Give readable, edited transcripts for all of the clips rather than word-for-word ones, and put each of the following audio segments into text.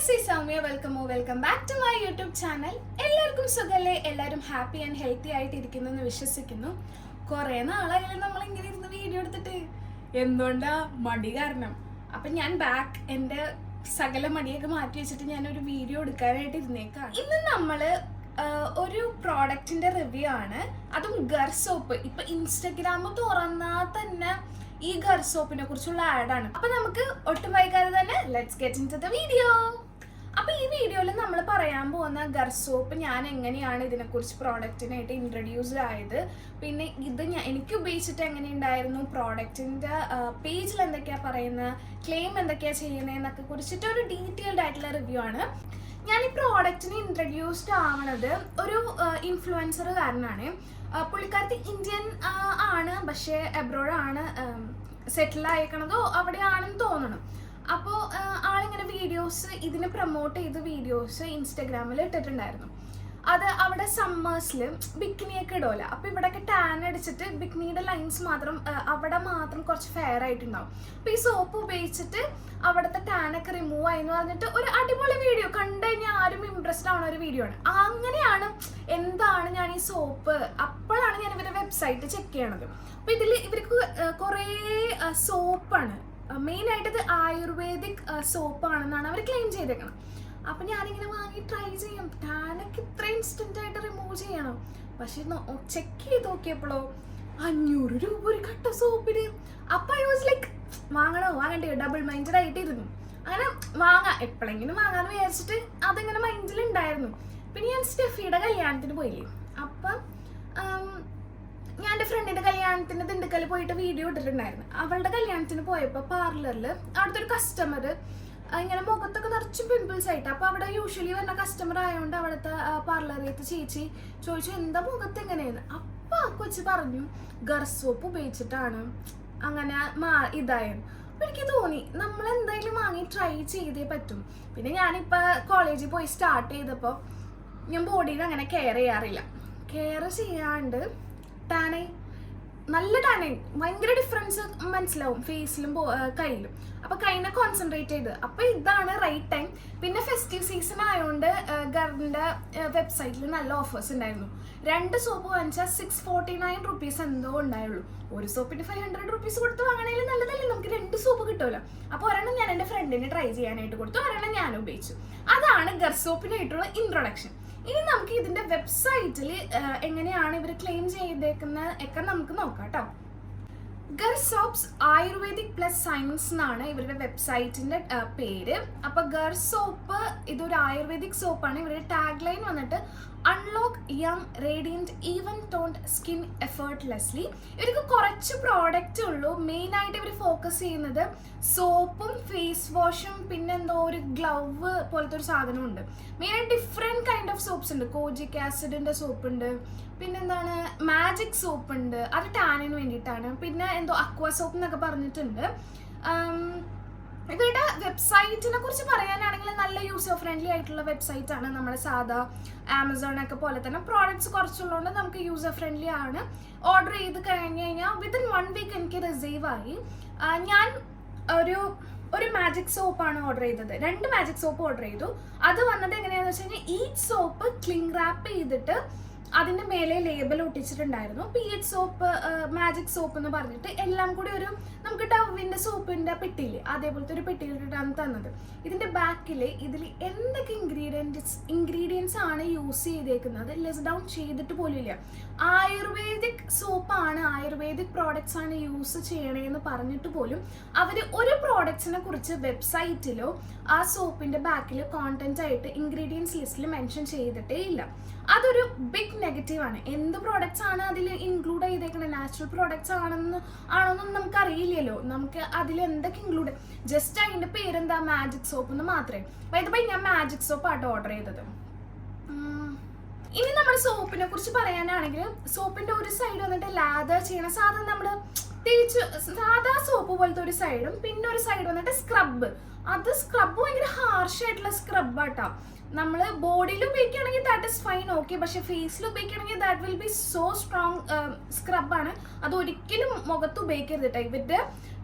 This is Soumya. Welcome back to my YouTube channel. എല്ലാവർക്കും സുഖല്ലേ? എല്ലാവരും ഹാപ്പി ആൻഡ് ഹെൽത്തി ആയിട്ട് ഇരിക്കുന്നു എന്ന് വിശ്വസിക്കുന്നു. കുറേ നാളായാലും നമ്മൾ ഇങ്ങനെ ഇരുന്ന് വീഡിയോ എടുത്തിട്ട് എന്തുകൊണ്ടാ മടി കാരണം. അപ്പം ഞാൻ ബാക്ക് എൻ്റെ സകല മടിയൊക്കെ മാറ്റി വെച്ചിട്ട് ഞാനൊരു വീഡിയോ എടുക്കാനായിട്ട് ഇരുന്നേക്കാണ്. ഇന്ന് നമ്മൾ ഒരു പ്രോഡക്റ്റിന്റെ റിവ്യൂ ആണ്, അതും ഗർ സോപ്പ്. ഇപ്പൊ ഇൻസ്റ്റഗ്രാം തുറന്നാൽ തന്നെ ഈ ഗർ സോപ്പിനെ കുറിച്ചുള്ള ആഡാണ്. അപ്പൊ നമുക്ക് ഒട്ടും വൈകാതെ തന്നെ let's get into the video. അപ്പൊ ഈ വീഡിയോയിൽ നമ്മൾ പറയാൻ പോകുന്ന ഗർ സോപ്പ് ഞാൻ എങ്ങനെയാണ് ഇതിനെക്കുറിച്ച് പ്രോഡക്റ്റിനായിട്ട് ഇൻട്രൊഡ്യൂസ്ഡ് ആയത്, പിന്നെ ഇത് എനിക്ക് ഉപയോഗിച്ചിട്ട് എങ്ങനെ ഉണ്ടായിരുന്നു, പ്രോഡക്റ്റിന്റെ പേജിൽ എന്തൊക്കെയാ പറയുന്നത്, ക്ലെയിം എന്തൊക്കെയാ ചെയ്യുന്നതെന്നൊക്കെ കുറിച്ചിട്ട് ഒരു ഡീറ്റെയിൽഡ് ആയിട്ടുള്ള റിവ്യൂ ആണ്. ഞാൻ ഈ പ്രോഡക്റ്റിന് ഇൻട്രൊഡ്യൂസ്ഡ് ആവണത് ഒരു ഇൻഫ്ലുവൻസർ കാരനാണ്. പുള്ളിക്കാരത്തി ഇന്ത്യൻ ആണ്, പക്ഷേ അബ്രോഡ് ആണ് സെറ്റിൽ ആയേക്കണതോ അവിടെയാണെന്ന് തോന്നണം. അപ്പോൾ ആളിങ്ങനെ വീഡിയോസ് ഇതിനെ പ്രൊമോട്ട് ചെയ്ത് വീഡിയോസ് ഇൻസ്റ്റഗ്രാമിൽ ഇട്ടിട്ടുണ്ടായിരുന്നു. അത് അവിടെ സമ്മേഴ്സിൽ ബിക്കിനിയൊക്കെ ഇടുമല്ലോ, അപ്പോൾ ഇവിടെയൊക്കെ ടാൻ അടിച്ചിട്ട് ബിക്കിനിയുടെ ലൈൻസ് മാത്രം അവിടെ മാത്രം കുറച്ച് ഫെയർ ആയിട്ടുണ്ടാവും. അപ്പോൾ ഈ സോപ്പ് ഉപയോഗിച്ചിട്ട് അവിടുത്തെ ടാനൊക്കെ റിമൂവ് ആയി എന്ന് പറഞ്ഞിട്ട് ഒരു അടിപൊളി വീഡിയോ കണ്ടു കഴിഞ്ഞാൽ ആരും ഇംപ്രസ്ഡ് ആവുന്ന ഒരു വീഡിയോ ആണ്. അങ്ങനെയാണ് എന്താണ് ഞാൻ ഈ സോപ്പ്, അപ്പോഴാണ് ഞാൻ ഇവരുടെ വെബ്സൈറ്റ് ചെക്ക് ചെയ്യണത്. അപ്പോൾ ഇതിൽ ഇവർക്ക് കുറേ സോപ്പാണ്, മെയിനായിട്ട് ഇത് ആയുർവേദിക് സോപ്പാണെന്നാണ് അവർ ക്ലെയിം ചെയ്തേക്കണം. അപ്പം ഞാനിങ്ങനെ വാങ്ങി ട്രൈ ചെയ്യാം, ടാനൊക്കെ ഇത്ര ഇൻസ്റ്റന്റ് ആയിട്ട് റിമൂവ് ചെയ്യണം. പക്ഷെ ചെക്ക് ചെയ്ത് നോക്കിയപ്പോഴോ 500 രൂപ ഒരു കട്ട സോപ്പിന്. അപ്പം ഐ വാസ് ലൈക്ക് വാങ്ങണ്ടയോ ഡബിൾ മൈൻഡഡ് ആയിട്ടിരുന്നു. അങ്ങനെ എപ്പോഴെങ്കിലും വാങ്ങാന്ന് വിചാരിച്ചിട്ട് അതിങ്ങനെ മൈൻഡിലുണ്ടായിരുന്നു. പിന്നെ ഞാൻ സ്റ്റെഫിയുടെ കല്യാണത്തിന് പോയില്ലേ, അപ്പം ഞാൻ എൻ്റെ ഫ്രണ്ടിൻ്റെ കല്യാണത്തിന് ദിണ്ടുക്കൽ പോയിട്ട് വീഡിയോ ഇട്ടിട്ടുണ്ടായിരുന്നു. അവളുടെ കല്യാണത്തിന് പോയപ്പോൾ പാർലറിൽ അവിടുത്തെ ഒരു കസ്റ്റമർ ഇങ്ങനെ മുഖത്തൊക്കെ നിറച്ച് പിമ്പിൾസ് ആയിട്ട്, അപ്പോൾ അവിടെ യൂഷ്വലി വരുന്ന കസ്റ്റമർ ആയതുകൊണ്ട് അവിടുത്തെ പാർലറിലേക്ക് ചേച്ചി ചോദിച്ചു എന്താ മുഖത്ത് എങ്ങനെയെന്ന്. അപ്പം ആ കൊച്ച് പറഞ്ഞു ഗർ സോപ്പ് ഉപയോഗിച്ചിട്ടാണ് അങ്ങനെ ഇതായത്. അപ്പം എനിക്ക് തോന്നി നമ്മൾ എന്തായാലും വാങ്ങി ട്രൈ ചെയ്തേ പറ്റും. പിന്നെ ഞാനിപ്പോൾ കോളേജിൽ പോയി സ്റ്റാർട്ട് ചെയ്തപ്പോൾ ഞാൻ ബോഡീനെ അങ്ങനെ കെയർ ചെയ്യാറില്ല. കെയർ ചെയ്യാണ്ട് നല്ല ടാനായി ഭയങ്കര ഡിഫറൻസ് മനസ്സിലാവും ഫേസിലും കയ്യിലും. അപ്പോൾ കൈനെ കോൺസെൻട്രേറ്റ് ചെയ്ത് അപ്പോൾ ഇതാണ് റൈറ്റ് ടൈം. പിന്നെ ഫെസ്റ്റീവ് സീസൺ ആയതുകൊണ്ട് ഗറിൻ്റെ വെബ്സൈറ്റിൽ നല്ല ഓഫേഴ്സ് ഉണ്ടായിരുന്നു. 2 സോപ്പ് വാങ്ങിച്ചാൽ 649 റുപ്പീസ് എന്തോ ഉണ്ടായുള്ളൂ. ഒരു സോപ്പിന് 500 റുപ്പീസ് കൊടുത്ത് വാങ്ങണമെങ്കിൽ നല്ലതല്ലേ, നമുക്ക് 2 സോപ്പ് കിട്ടുമല്ലോ. അപ്പോൾ ഒരെണ്ണം ഞാൻ എൻ്റെ ഫ്രണ്ടിന് ട്രൈ ചെയ്യാനായിട്ട് കൊടുത്തു, ഒരെണ്ണം ഞാൻ ഉപയോഗിച്ചു. അതാണ് ഗർ സോപ്പിനായിട്ടുള്ള ഇൻട്രൊഡക്ഷൻ. ഇനി നമുക്ക് ഇതിന്റെ വെബ്സൈറ്റിൽ എങ്ങനെയാണ് ഇവർ ക്ലെയിം ചെയ്തേക്കുന്നത് ഒക്കെ നമുക്ക് നോക്കാം കേട്ടോ. ഗർ സോപ്സ് ആയുർവേദിക് പ്ലസ് സയൻസ് എന്നാണ് ഇവരുടെ വെബ്സൈറ്റിന്റെ പേര്. അപ്പൊ ഗർ സോപ്പ് ഇതൊരു ആയുർവേദിക് സോപ്പാണ്. ഇവരുടെ ടാഗ് ലൈൻ വന്നിട്ട് unlock young Radiant even toned skin effortlessly. ഇവർക്ക് കുറച്ച് പ്രോഡക്റ്റ് ഉള്ളൂ. മെയിൻ ആയിട്ട് ഇവർ ഫോക്കസ് ചെയ്യുന്നത് സോപ്പും ഫേസ് വാഷും പിന്നെ എന്തോ ഒരു ഗ്ലൗവ് പോലത്തെ ഒരു സാധനമുണ്ട്. മെയിനായിട്ട് ഡിഫറെൻറ്റ് കൈൻഡ് ഓഫ് സോപ്സ് ഉണ്ട്. കോജിക് ആസിഡിന്റെ സോപ്പ് ഉണ്ട്, പിന്നെന്താണ് മാജിക് സോപ്പ് ഉണ്ട്, അത് ടാനിന് വേണ്ടിയിട്ടാണ്. പിന്നെ എന്തോ അക്വ സോപ്പ് എന്നൊക്കെ പറഞ്ഞിട്ടുണ്ട്. ഇവരുടെ വെബ്സൈറ്റിനെ കുറിച്ച് പറയാനാണെങ്കിൽ നല്ല യൂസർ ഫ്രണ്ട്ലി ആയിട്ടുള്ള വെബ്സൈറ്റ് ആണ്. നമ്മുടെ സാധാ ആമസോണൊക്കെ പോലെ തന്നെ പ്രോഡക്ട്സ് കുറച്ചുള്ളതുകൊണ്ട് നമുക്ക് യൂസർ ഫ്രണ്ട്ലി ആണ്. ഓർഡർ ചെയ്ത് കഴിഞ്ഞ് കഴിഞ്ഞാൽ വിത്തിൻ 1 വീക്ക് എനിക്ക് റിസീവ് ആയി. ഞാൻ ഒരു മാജിക് സോപ്പാണ് ഓർഡർ ചെയ്തത്. 2 മാജിക് സോപ്പ് ഓർഡർ ചെയ്തു. അത് വന്നത് എങ്ങനെയാണെന്ന് വെച്ച് കഴിഞ്ഞാൽ ഈച്ച് സോപ്പ് ക്ലിംഗ് റാപ്പ് ചെയ്തിട്ട് അതിൻ്റെ മേലെ ലേബൽ ഒട്ടിച്ചിട്ടുണ്ടായിരുന്നു. PH സോപ്പ്, മാജിക് സോപ്പ് എന്ന് പറഞ്ഞിട്ട് എല്ലാം കൂടി ഒരു നമുക്ക് ഡവിൻ്റെ സോപ്പിൻ്റെ പെട്ടിയില്ലേ അതേപോലത്തെ ഒരു പെട്ടിയിലിട്ടാണ് തന്നത്. ഇതിൻ്റെ ബാക്കിൽ ഇതിൽ എന്തൊക്കെ ഇൻഗ്രീഡിയൻസ് ആണ് യൂസ് ചെയ്തേക്കുന്നത് ലിസ്റ്റ് ഡൗൺ ചെയ്തിട്ട് പോലും ഇല്ല. ആയുർവേദിക് സോപ്പാണ്, ആയുർവേദിക് പ്രോഡക്ട്സ് ആണ് യൂസ് ചെയ്യണേന്ന് പറഞ്ഞിട്ട് പോലും അവർ ഒരു പ്രോഡക്ട്സിനെ കുറിച്ച് വെബ്സൈറ്റിലോ ആ സോപ്പിൻ്റെ ബാക്കിൽ കോണ്ടന്റ് ആയിട്ട് ഇൻഗ്രീഡിയൻസ് ലിസ്റ്റിൽ മെൻഷൻ ചെയ്തിട്ടേ ഇല്ല. അതൊരു ബിഗ് നെഗറ്റീവാണ്. എന്ത് പ്രോഡക്ട്സ് ആണ് അതിൽ ഇൻക്ലൂഡ് ചെയ്തേക്കുന്നത്, നാച്ചുറൽ പ്രോഡക്ട്സ് ആണോന്നും നമുക്ക് അറിയില്ലല്ലോ. നമുക്ക് അതിൽ എന്തൊക്കെ ഇൻക്ലൂഡ്, ജസ്റ്റ് അതിൻ്റെ പേരെന്താ മാജിക് സോപ്പ് എന്ന് മാത്രമേ. വൈദ്യമായി ഞാൻ മാജിക് സോപ്പ് ആട്ടോ ഓർഡർ ചെയ്തത്. ഇനി നമ്മൾ സോപ്പിനെ കുറിച്ച് പറയാനാണെങ്കിൽ സോപ്പിന്റെ ഒരു സൈഡ് വന്നിട്ട് ലാദർ ചെയ്യണ സാധനം നമ്മൾ തേച്ച് സാധാ സോപ്പ് പോലത്തെ ഒരു സൈഡും പിന്നെ ഒരു സൈഡ് വന്നിട്ട് സ്ക്രബ്. അത് സ്ക്രബ് ഭയങ്കര ഹാർഷ് ആയിട്ടുള്ള സ്ക്രബ് ആട്ടോ. നമ്മൾ ബോഡിയിൽ ഉപയോഗിക്കുകയാണെങ്കിൽ ദാറ്റ് ഇസ് ഫൈൻ, ഓക്കെ. പക്ഷെ ഫേസിൽ ഉപയോഗിക്കുകയാണെങ്കിൽ that will be so strong സ്ക്രബാണ്. അത് ഒരിക്കലും മുഖത്ത് ഉപയോഗിക്കരുത് കേട്ടോ.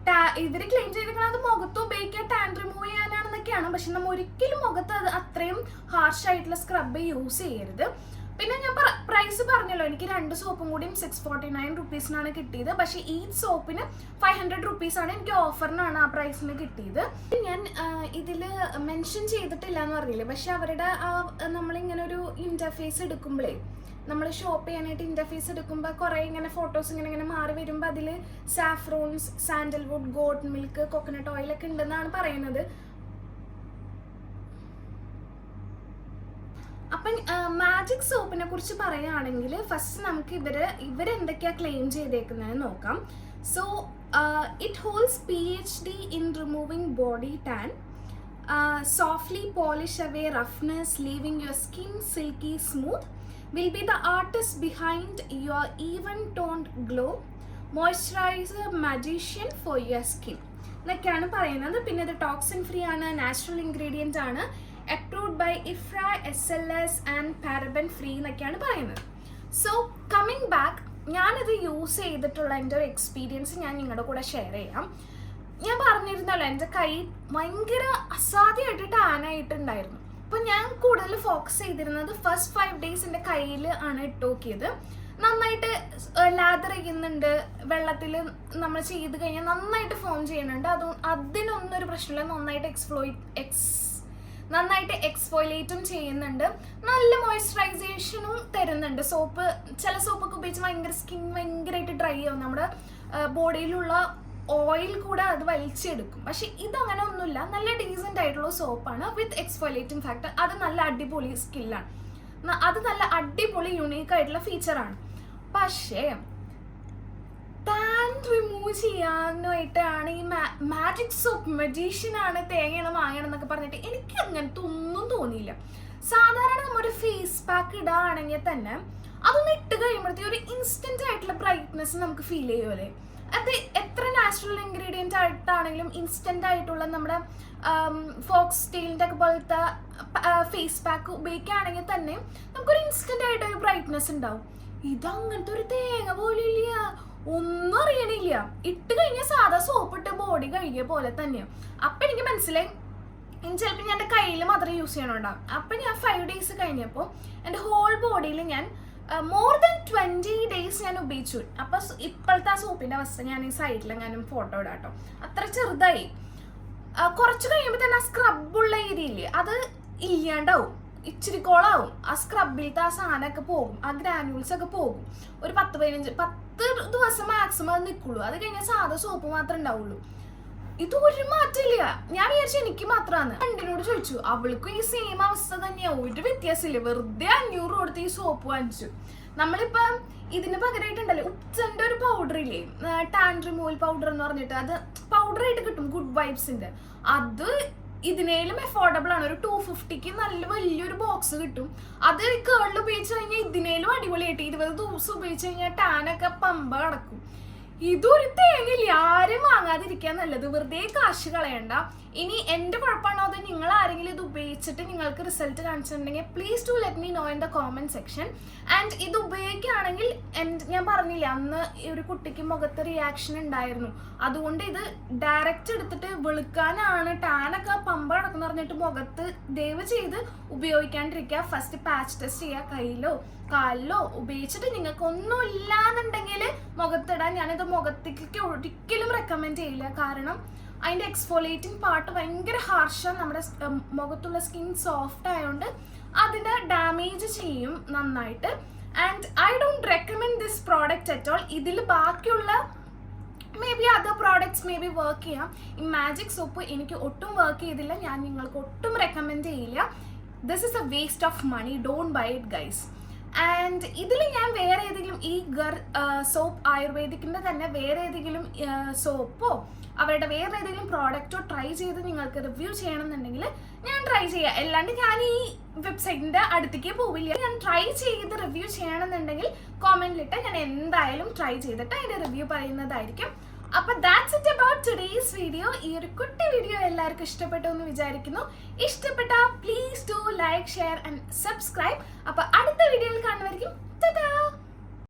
ഇവർ ക്ലെയിം ചെയ്തിരിക്കുന്നത് അത് മുഖത്ത് ഉപയോഗിക്കുക ടാൻ റിമൂവ് ചെയ്യാനാണെന്നൊക്കെയാണ് തന്നെയാണ്, പക്ഷെ നമ്മൾ ഒരിക്കലും മുഖത്ത് അത് അത്രയും ഹാർഷ് ആയിട്ടുള്ള സ്ക്രബ് യൂസ് ചെയ്യരുത്. പിന്നെ ഞാൻ പ്രൈസ് പറഞ്ഞല്ലോ, എനിക്ക് 2 സോപ്പും കൂടിയും 649 റുപ്പീസിനാണ് കിട്ടിയത്. പക്ഷേ ഈ സോപ്പിന് 500 റുപ്പീസാണ് എനിക്ക് ഓഫറിനാണ് ആ പ്രൈസിന് കിട്ടിയത്. ഞാൻ ഇതിൽ മെൻഷൻ ചെയ്തിട്ടില്ല എന്ന് പറഞ്ഞില്ലേ, പക്ഷെ അവരുടെ നമ്മളിങ്ങനെ ഒരു ഇൻ്റർഫേസ് എടുക്കുമ്പോഴേ, നമ്മൾ ഷോപ്പ് ചെയ്യാനായിട്ട് ഇൻ്റർഫേസ് എടുക്കുമ്പോൾ കുറേ ഇങ്ങനെ ഫോട്ടോസ് ഇങ്ങനെ മാറി വരുമ്പോൾ അതിൽ സാഫ്രോൺസ്, സാൻഡൽവുഡ്, ഗോട്ട് മിൽക്ക്, കോക്കനട്ട് ഓയിലൊക്കെ ഉണ്ടെന്നാണ് പറയുന്നത്. അപ്പം മാജിക് സോപ്പിനെ കുറിച്ച് പറയുകയാണെങ്കിൽ ഫസ്റ്റ് നമുക്ക് ഇവരെന്തൊക്കെയാണ് ക്ലെയിം ചെയ്തേക്കുന്നതെന്ന് നോക്കാം. So it holds PhD in removing body tan, softly polish away roughness, leaving your skin silky smooth, will be the artist behind your even toned glow, moisturizer magician for your skin എന്നൊക്കെയാണ് പറയുന്നത്. പിന്നെ ഇത് toxin free ആണ്, natural ingredient ആണ്, approved by IFRA, SLS and paraben free എന്നൊക്കെയാണ് പറയുന്നത്. So coming back, ഞാനിത് use ചെയ്തിട്ടുള്ള എൻ്റെ ഒരു എക്സ്പീരിയൻസ് ഞാൻ നിങ്ങളുടെ കൂടെ ഷെയർ ചെയ്യാം. ഞാൻ പറഞ്ഞിരുന്നല്ലോ എൻ്റെ കൈ ഭയങ്കര അസാധ്യമായിട്ട് ടാനായിട്ടുണ്ടായിരുന്നു. അപ്പോൾ ഞാൻ കൂടുതൽ ഫോക്കസ് ചെയ്തിരുന്നത് ഫസ്റ്റ് 5 days എൻ്റെ കയ്യിൽ ആണ് ഇട്ട് നോക്കിയത്. നന്നായിട്ട് ലാദർ ചെയ്യുന്നുണ്ട്, വെള്ളത്തിൽ നമ്മൾ ചെയ്ത് കഴിഞ്ഞാൽ നന്നായിട്ട് ഫോം ചെയ്യുന്നുണ്ട്, അതിനൊന്നും ഒരു പ്രശ്നമില്ല, നന്നായിട്ട് എക്സ്ഫോയിലേറ്റും ചെയ്യുന്നുണ്ട്, നല്ല മോയ്സ്ചറൈസേഷനും തരുന്നുണ്ട്. ചില സോപ്പൊക്കെ ഉപയോഗിച്ച് ഭയങ്കര സ്കിൻ ഭയങ്കരമായിട്ട് ഡ്രൈ ആവും, നമ്മുടെ ബോഡിയിലുള്ള ഓയിൽ കൂടെ അത് വലിച്ചെടുക്കും. പക്ഷെ ഇതങ്ങനെ ഒന്നുമില്ല, നല്ല ഡീസൻ്റ് ആയിട്ടുള്ള സോപ്പാണ് വിത്ത് എക്സ്ഫോയിലേറ്റിംഗ് ഫാക്ടർ. അത് നല്ല അടിപൊളി സ്കില്ലാണ്, അത് നല്ല അടിപൊളി യുണീക്ക് ആയിട്ടുള്ള ഫീച്ചറാണ്. പക്ഷേ ടാൻ റിമൂവ് ചെയ്യാനായിട്ടാണ് ഈ മാജിക് സോപ്പ് മജീഷ്യനാണ്, തേങ്ങയാണ് മാങ്ങണം എന്നൊക്കെ പറഞ്ഞിട്ട് എനിക്ക് അങ്ങനത്തെ ഒന്നും തോന്നിയില്ല. സാധാരണ നമ്മൊരു ഫേസ് പാക്ക് ഇടുകയാണെങ്കിൽ തന്നെ അതൊന്ന് ഇട്ട് കഴിയുമ്പോഴത്തേക്ക് ഒരു ഇൻസ്റ്റന്റ് ആയിട്ടുള്ള ബ്രൈറ്റ്നെസ് നമുക്ക് ഫീൽ ചെയ്യുമല്ലേ. അത് എത്ര നാച്ചുറൽ ഇൻഗ്രീഡിയൻ്റ് ആയിട്ടാണെങ്കിലും ഇൻസ്റ്റന്റ് ആയിട്ടുള്ള നമ്മുടെ ഫോക്സ് ടെയിലിൻ്റെ ഒക്കെ പോലത്തെ ഫേസ് പാക്ക് ഉപയോഗിക്കുകയാണെങ്കിൽ തന്നെ നമുക്കൊരു ഇൻസ്റ്റന്റ് ആയിട്ട് ഒരു ബ്രൈറ്റ്നെസ് ഉണ്ടാവും. ഇതങ്ങനത്തെ ഒരു തേങ്ങ പോലും ഇല്ല, ഒന്നും അറിയണില്ല. ഇട്ട് കഴിഞ്ഞാൽ സാധാ സോപ്പ് ഇട്ട് ബോഡി കഴുകിയ പോലെ തന്നെയാണ്. അപ്പം എനിക്ക് മനസ്സിലായി ഇനി ചിലപ്പോൾ ഞാൻ എൻ്റെ കയ്യിൽ മാത്രമേ യൂസ് ചെയ്യണുണ്ടാവും. അപ്പം ഞാൻ 5 days കഴിഞ്ഞപ്പോൾ എൻ്റെ ഹോൾ ബോഡിയിൽ ഞാൻ മോർ ദാൻ 20 days ഞാൻ ഉപയോഗിച്ചു. അപ്പം ഇപ്പോഴത്തെ ആ സോപ്പിൻ്റെ അവസ്ഥ ഞാൻ ഈ സൈഡിലെങ്ങാനും ഫോട്ടോ ഇടാം കേട്ടോ, അത്ര ചെറുതായി. കുറച്ച് കഴിയുമ്പോൾ തന്നെ ആ സ്ക്രബുള്ള ഏരിയയില്ലേ അത് ഇല്ലാണ്ടാവും, ഇച്ചിരി കോളാവും. ആ സ്ക്രബിലത്തെ ആ സാധനമൊക്കെ പോകും, ആ ഗ്രാനുൾസ് ഒക്കെ പോകും. ഒരു 10 ദിവസം മാക്സിമം അത് നിൽക്കുള്ളൂ. അത് കഴിഞ്ഞാൽ സാധാ സോപ്പ് മാത്രമേ ഉണ്ടാവുള്ളൂ. ഇത് ഒരു മാറ്റമില്ല. ഞാൻ വിചാരിച്ചു എനിക്ക് മാത്രമാണ്. ഫ്രണ്ടിനോട് ചോദിച്ചു, അവൾക്കും ഈ സെയിം അവസ്ഥ തന്നെയാ, ഒരു വ്യത്യാസമില്ല. വെറുതെ 500 കൊടുത്ത് ഈ സോപ്പ് വാങ്ങിച്ചു. നമ്മളിപ്പം ഇതിന് പകരമായിട്ടുണ്ടല്ലോ ഉപ്സന്റെ ഒരു പൗഡർ ഇല്ലേ, ടാൻ റിമൂവൽ പൗഡർ എന്ന് പറഞ്ഞിട്ട്, അത് പൗഡറായിട്ട് കിട്ടും ഗുഡ് വൈബ്സിന്റെ. അത് ഇതിനേലും അഫോർഡബിൾ ആണ്. ഒരു 250 നല്ല വലിയൊരു ബോക്സ് കിട്ടും. അത് കേളിൽ ഉപയോഗിച്ച് കഴിഞ്ഞാൽ ഇതിനേലും അടിപൊളിയായിട്ട് 20 ദിവസം ഉപയോഗിച്ച് കഴിഞ്ഞാൽ ടാനൊക്കെ പമ്പ കിടക്കും. ഇതൊരു തേങ്ങയില്ല, ആരും വാങ്ങാതിരിക്കാൻ നല്ലത്, വെറുതെ കാശ് കളയണ്ട. ഇനി എൻ്റെ കുഴപ്പമാണോ അതോ നിങ്ങൾ ആരെങ്കിലും ഇത് ഉപയോഗിച്ചിട്ട് നിങ്ങൾക്ക് റിസൾട്ട് കാണിച്ചിട്ടുണ്ടെങ്കിൽ please to let me know in the comment section. And ഇത് ഉപയോഗിക്കുകയാണെങ്കിൽ ഞാൻ പറഞ്ഞില്ല അന്ന് ഒരു കുട്ടിക്ക് മുഖത്ത് റിയാക്ഷൻ ഉണ്ടായിരുന്നു, അതുകൊണ്ട് ഇത് ഡയറക്റ്റ് എടുത്തിട്ട് വെളുക്കാനാണ്, ടാനൊക്കെ പമ്പ കിടക്കുന്ന പറഞ്ഞിട്ട് മുഖത്ത് ദയവ് ചെയ്ത് ഉപയോഗിക്കാണ്ടിരിക്കുക. ഫസ്റ്റ് പാച്ച് ടെസ്റ്റ് ചെയ്യുക, കയ്യിലോ കാലിലോ ഉപയോഗിച്ചിട്ട് നിങ്ങൾക്ക് ഒന്നും ഇല്ലാന്നുണ്ടെങ്കിൽ മുഖത്തിടാൻ. ഞാനിത് മുഖത്തേക്ക് ഒരിക്കലും റെക്കമെൻഡ് ചെയ്യില്ല, കാരണം അതിൻ്റെ എക്സ്ഫോളിയേറ്റിംഗ് പാർട്ട് ഭയങ്കര ഹാർഷാണ്. നമ്മുടെ മുഖത്തുള്ള സ്കിൻ സോഫ്റ്റ് ആയതുകൊണ്ട് അതിനെ ഡാമേജ് ചെയ്യും നന്നായിട്ട്. And I don't recommend this product at all. ഇതിൽ ബാക്കിയുള്ള may be other products may be work ചെയ്യാം. ഈ മാജിക് സോപ്പ് എനിക്ക് ഒട്ടും വർക്ക് ചെയ്തില്ല, ഞാൻ നിങ്ങൾക്ക് ഒട്ടും റെക്കമെൻഡ് ചെയ്യില്ല. This is a waste of money, don't buy it guys. And ഇതിൽ ഞാൻ വേറെ ഏതെങ്കിലും ഈ സോപ്പ് ആയുർവേദിക്കിൻ്റെ തന്നെ വേറെ ഏതെങ്കിലും സോപ്പോ അവരുടെ വേറെ ഏതെങ്കിലും പ്രോഡക്റ്റോ ട്രൈ ചെയ്ത് നിങ്ങൾക്ക് റിവ്യൂ ചെയ്യണമെന്നുണ്ടെങ്കിൽ ഞാൻ ട്രൈ ചെയ്യാം. അല്ലാണ്ട് ഞാൻ ഈ വെബ്സൈറ്റിൻ്റെ അടുത്തേക്ക് പോവില്ല. ഞാൻ ട്രൈ ചെയ്ത് റിവ്യൂ ചെയ്യണമെന്നുണ്ടെങ്കിൽ കോമെന്റിലിട്ട് ഞാൻ എന്തായാലും ട്രൈ ചെയ്തിട്ട് അതിൻ്റെ റിവ്യൂ പറയുന്നതായിരിക്കും. അപ്പോൾ that's it about today's video. ഈ ഒരു കുട്ടി വീഡിയോ എല്ലാവർക്കും ഇഷ്ടപ്പെട്ടു എന്ന് വിചാരിക്കുന്നു. ഇഷ്ടപ്പെട്ടാൽ please do like, share and subscribe. അപ്പോൾ അടുത്ത വീഡിയോയിൽ കാണുന്നവരിക്കും ടാറ്റാ.